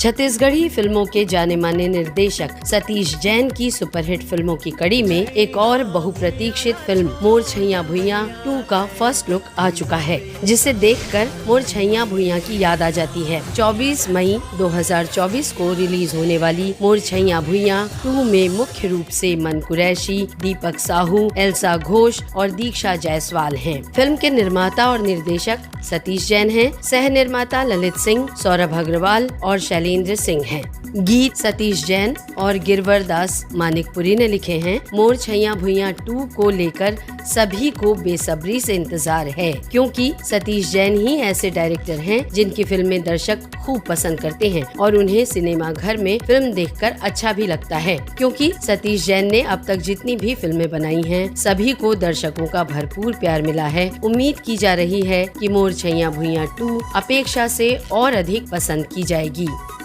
छत्तीसगढ़ी फिल्मों के जाने माने निर्देशक सतीश जैन की सुपरहिट फिल्मों की कड़ी में एक और बहुप्रतीक्षित फिल्म मोर छैया भुइयां 2 का फर्स्ट लुक आ चुका है, जिसे देखकर मोर छैया भुइयां की याद आ जाती है। 24 मई 2024 को रिलीज होने वाली मोर छैया भुइयां 2 में मुख्य रूप से मन कुरैशी, दीपक साहू, एल्सा घोष और दीक्षा जायसवाल हैं। फिल्म के निर्माता और निर्देशक सतीश जैन हैं। सह निर्माता ललित सिंह, सौरभ अग्रवाल और शैलेंद्र सिंह हैं। गीत सतीश जैन और गिरवर दास मानिकपुरी ने लिखे हैं। मोर छैया भुइयां 2 को लेकर सभी को बेसब्री से इंतजार है, क्योंकि सतीश जैन ही ऐसे डायरेक्टर हैं जिनकी फिल्में दर्शक खूब पसंद करते हैं और उन्हें सिनेमा घर में फिल्म देखकर अच्छा भी लगता है, क्योंकि सतीश जैन ने अब तक जितनी भी फिल्में बनाई हैं, सभी को दर्शकों का भरपूर प्यार मिला है। उम्मीद की जा रही है कि मोर छैया भुइयां 2 अपेक्षा से और अधिक पसंद की जाएगी।